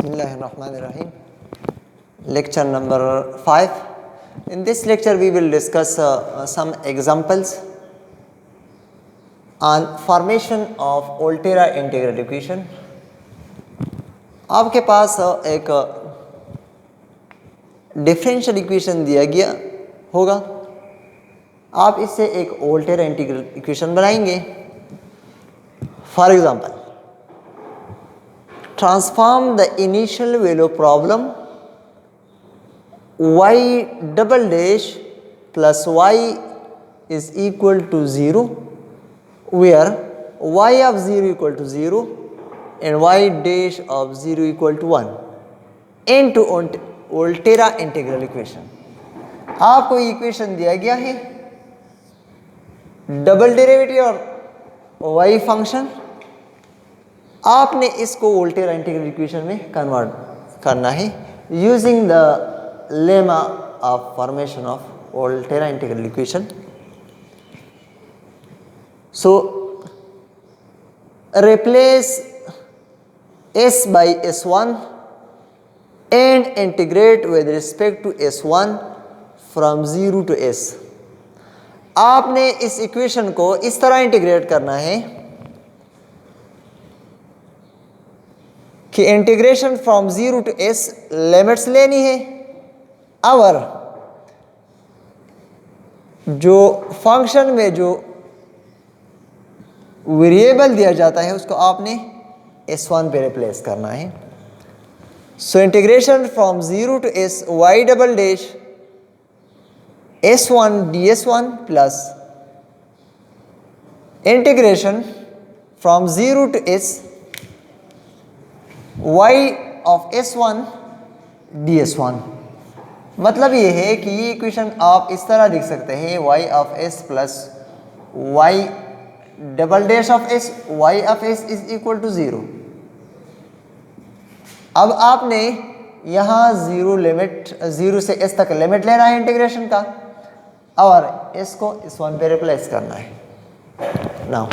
Bismillahirrahmanirrahim. Lecture number 5. In this lecture we will discuss some examples on formation of Volterra integral equation. आपके पास एक differential equation दिया गया होगा, आप इससे एक वोल्टेरा इंटीग्रल इक्वेशन बनाएंगे. For example, transform the initial value problem y double dash plus y is equal to 0, where y of 0 equal to 0 and y dash of 0 equal to 1 into Volterra integral equation. आपको equation दिया गया है, double derivative और y function, आपने इसको Volterra integral equation में convert करना है using the lemma of formation of Volterra integral equation. So replace s by s1 and integrate with respect to s1 from 0 to s. आपने इस equation को इस तरह इंटीग्रेट करना है कि integration from 0 to s limits लेनी है और जो फंक्शन में जो वेरिएबल दिया जाता है उसको आपने s1 पे रिप्लेस करना है. So integration from 0 to s y double dash s1 ds1 plus integration from 0 to s y of s1 ds1. मतलब ये है कि ये इक्वेशन आप इस तरह लिख सकते हैं y of s plus y double dash of s, y of s is equal to 0. अब आपने यहाँ 0 से s तक लिमिट लेना है इंटीग्रेशन का और s को s1 पे रिप्लेस करना है. नाउ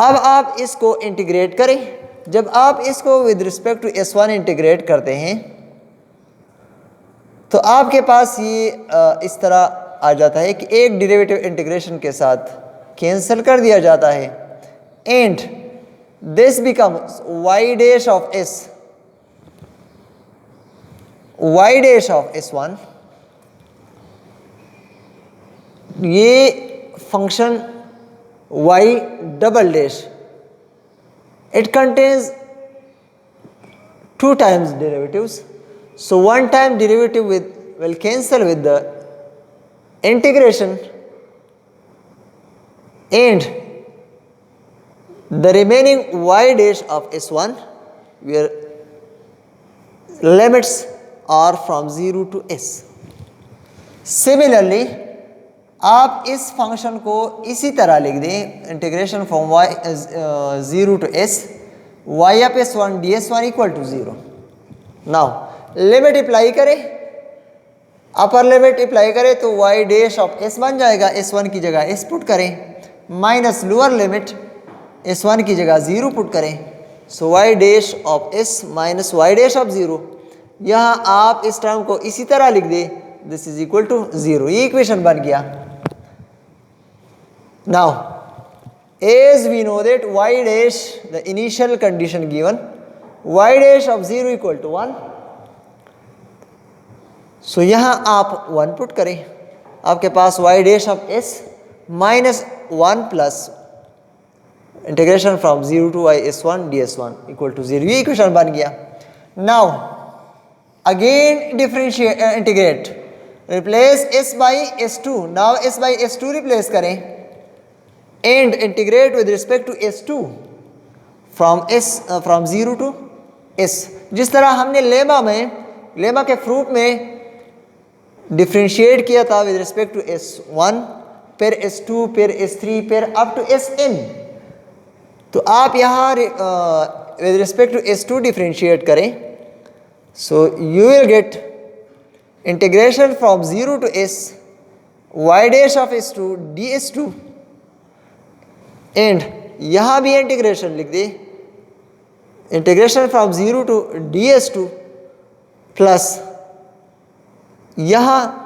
अब आप इसको इंटीग्रेट करें. जब आप इसको with respect to s1 integrate करते हैं तो आपके पास ये इस तरह आ जाता है कि एक डेरिवेटिव इंटीग्रेशन के साथ कैंसिल कर दिया जाता है and this becomes y dash of s1. ये function y double dash, it contains two times derivatives, so one time derivative will cancel with the integration and the remaining y dash of s1 where limits are from 0 to s. Similarly, आप इस function को इसी तरह लिख दें, integration from y 0 to s y of s1 ds1 equal to 0. Now limit apply करें, upper limit apply करें तो y डैश ऑफ s बन जाएगा, s1 की जगह s पुट करें, माइनस लोअर लिमिट s1 की जगह 0 पुट करें. सो y dash of s minus y dash of 0. यहाँ आप इस टर्म को इसी तरह लिख दें, दिस इज इक्वल टू 0. ये इक्वेशन बन गया. Now, as we know that y dash, the initial condition given, y dash of 0 equal to 1. So यहाँ आप 1 पुट करें, आपके पास y dash of s minus 1 plus integration from 0 to y s1 ds1 equal to 0. ये equation बन गया. Now, again differentiate, integrate, replace s by s2. Now s by s2 replace करें and integrate with respect to s2 from 0 to s. जिस तरह हमने lemma के proof में differentiate किया था विद रिस्पेक्ट टू s1 फिर s2 फिर s3 फिर अप टू sn, तो आप यहाँ with respect to s2 differentiate करें. So you will get integration from 0 to s y dash of s2 ds2 and यहाँ भी इंटीग्रेशन लिख दे integration from 0 to ds2 plus यहाँ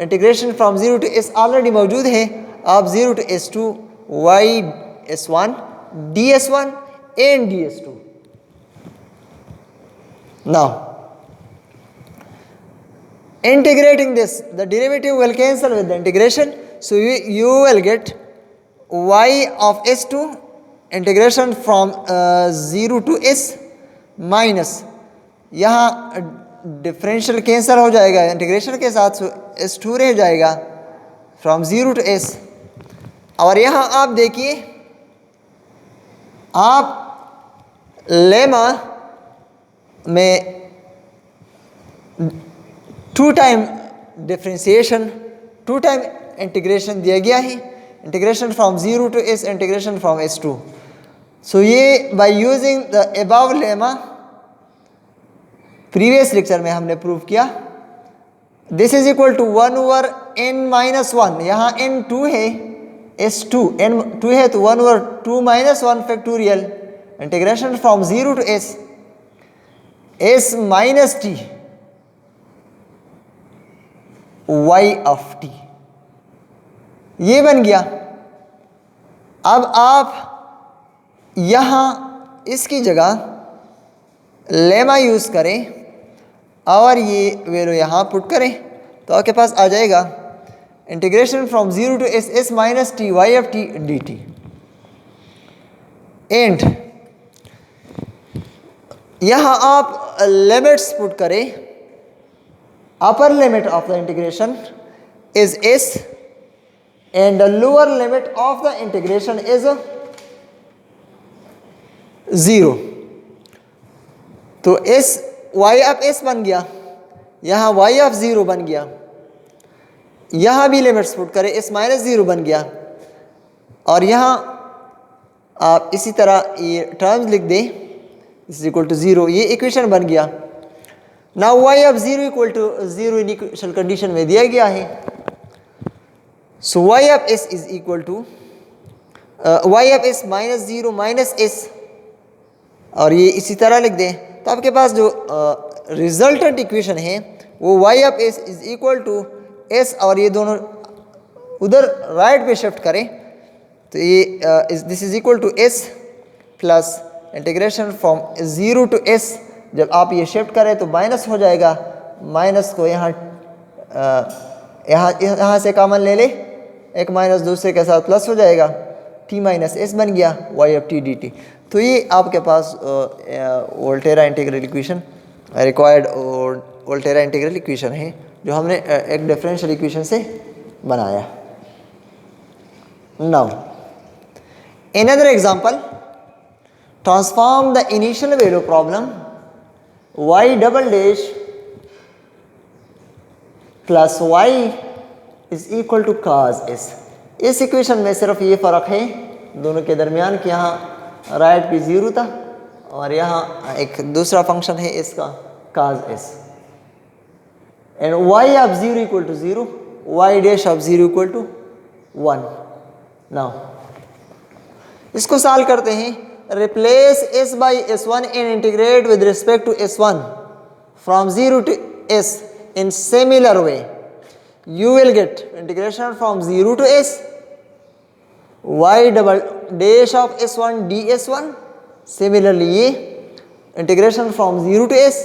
integration from 0 to s already मौजूद है, आप 0 to s2 y s1 ds1 and ds2. Now integrating this, the derivative will cancel with the integration, so you will get y of s2 integration from 0 to s minus यहाँ differential cancel हो जाएगा integration के साथ, सो s2 रह जाएगा from 0 to s. और यहाँ आप देखिए, आप लेमा में 2 टाइम डिफरेंशिएशन 2 टाइम इंटीग्रेशन दिया गया है, integration from 0 to s, integration from s2. So ये by using the above lemma previous lecture में हमने प्रूव किया. This is equal to 1/n-1. यहाँ n2 है, s2 n2 है तो 1/2 - 1 factorial integration from 0 to s s minus t y of t, ये बन गया. अब आप यहाँ इसकी जगह लेमा यूज़ करें और ये वैल्यू यहाँ पुट करें तो आपके पास आ जाएगा integration from 0 to s s minus t y of t dt. And यहाँ आप लिमिट्स पुट करें. Upper limit of the integration is s and the lower limit of the integration is 0. तो s y ऑफ s बन गया, यहाँ y of 0 बन गया, यहाँ भी लिमिट्स पुट करें s माइनस 0 बन गया, और यहाँ आप इसी तरह ये टर्म्स लिख दें इज इक्वल टू 0, ये इक्वेशन बन गया. Now y of 0 equal to 0 initial condition में दिया गया है. So y of s is equal to y of s minus 0 minus s, और ये इसी तरह लिख दें तो आपके पास जो रिजल्टेंट इक्वेशन है वो y of s is equal to s, और ये दोनों उधर राइट पे शिफ्ट करें तो ये this is equal to s plus integration from 0 to s. जब आप ये शिफ्ट करें तो माइनस हो जाएगा, माइनस को यहाँ से कॉमन ले ले, एक माइनस दूसरे के साथ प्लस हो जाएगा, t माइनस s बन गया y ऑफ t dt. तो ये आपके पास Volterra integral equation required Volterra integral equation है जो हमने एक डिफरेंशियल इक्वेशन से बनाया. Now another example, transform the initial value problem y double dash plus y is equal to cos s. इस इक्वेशन में सिर्फ ये फ़र्क है दोनों के दरमियान कि यहाँ राइट पे 0 था और यहाँ एक दूसरा फंक्शन है इसका cos s. And y of 0 equal to 0, y dash of 0 equal to 1. Now इसको सॉल्व करते हैं. Replace s by s1 and integrate with respect to s1 from 0 to s in similar way. You will get integration from 0 to s y double dash of s1 ds1. Similarly ये integration from 0 to s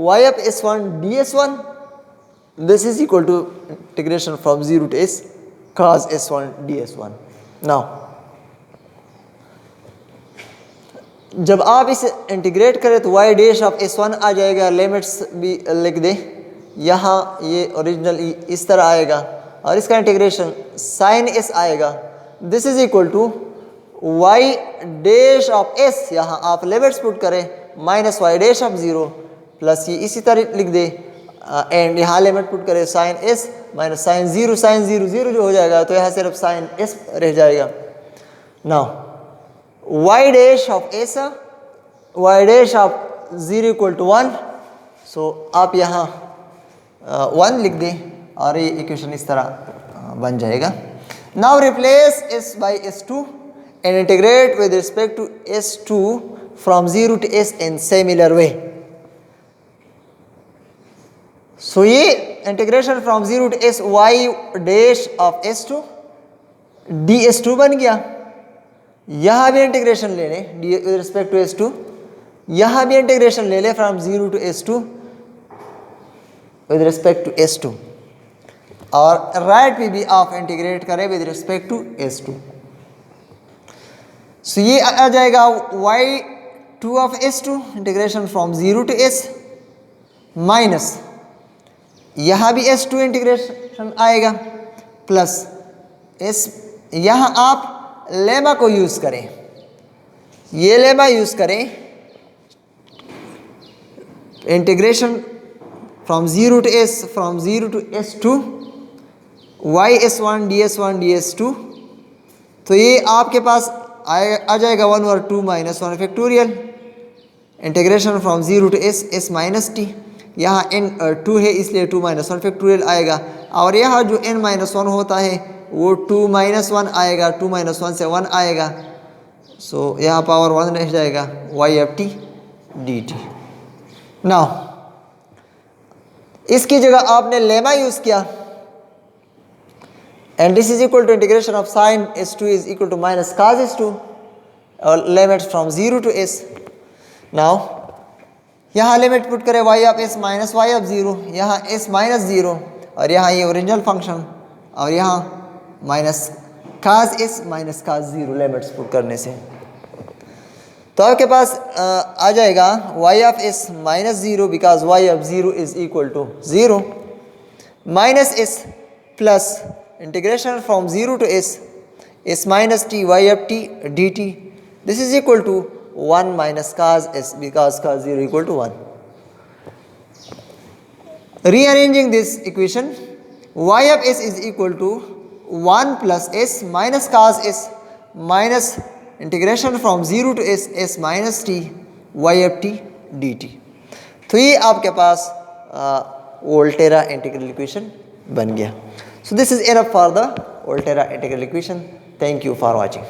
y of s1 ds1. This is equal to integration from 0 to s cos s1 ds1. Now जब आप इसे integrate करें तो y dash of s1 आ जाएगा, limits भी लिख दें. यहाँ ये ओरिजिनल इस तरह आएगा और इसका इंटीग्रेशन साइन s आएगा. This is equal to y dash of s, यहाँ आप लिमिट्स पुट करें minus y dash of 0 plus ये इसी तरह लिख दे एंड यहाँ लिमिट पुट करें साइन s माइनस साइन 0 0 जो हो जाएगा तो यहाँ सिर्फ साइन s रह जाएगा. Now y dash of s y dash of 0 equal to 1. So आप यहाँ 1 लिख दें और ये इक्वेशन इस तरह बन जाएगा. Now replace s by s2 and integrate with respect to s2 from 0 to s in similar way. So ये integration from 0 to s y dash of s to ds2 बन गया। यहाँ भी इंटीग्रेशन ले लें विद रिस्पेक्ट टू s2, यहाँ भी integration ले लें from 0 to s2 with respect to s2, और राइट पे भी आप इंटीग्रेट करें with respect to s2। So ये आ जाएगा y2 of s2 integration from 0 to s minus यहाँ भी s2 इंटीग्रेशन आएगा प्लस s, यहाँ आप लेमा को यूज़ करें, ये लेमा यूज़ करें integration from 0 to s from 0 to s2 y(s1) ds1 ds2, तो ये आपके पास आ जाएगा 1 और 2 minus 1 factorial integration from 0 to s s minus T, यहाँ n 2 है इसलिए 2 माइनस 1 फैक्टोरियल आएगा, और यहाँ जो n माइनस 1 होता है वो 2 माइनस 1 आएगा, 2 माइनस 1 से 1 आएगा, सो यहाँ पावर 1 रह जाएगा y(t) dt। नाउ इसकी जगह आपने लेमा यूज़ किया and this is equal to integration of sin s2 is equal to minus cos s2 और limit from 0 to s। Now यहाँ लिमिट पुट करें y of s minus y of 0, यहाँ s minus 0 और यहाँ ये original function, और यहाँ minus cos s minus cos 0 limits put करने से, तो आपके पास आ जाएगा y of s minus 0 because y of 0 is equal to 0 minus s plus integration from 0 to s s minus t y of t dt, this is equal to 1 minus cos s because cos 0 equal to 1. Rearranging this equation, y of s is equal to 1 plus s minus cos s minus integration from 0 to s s minus t y of t dt, तो ये आपके पास Volterra integral equation बन गया। So this is enough for the Volterra integral equation. Thank you for watching.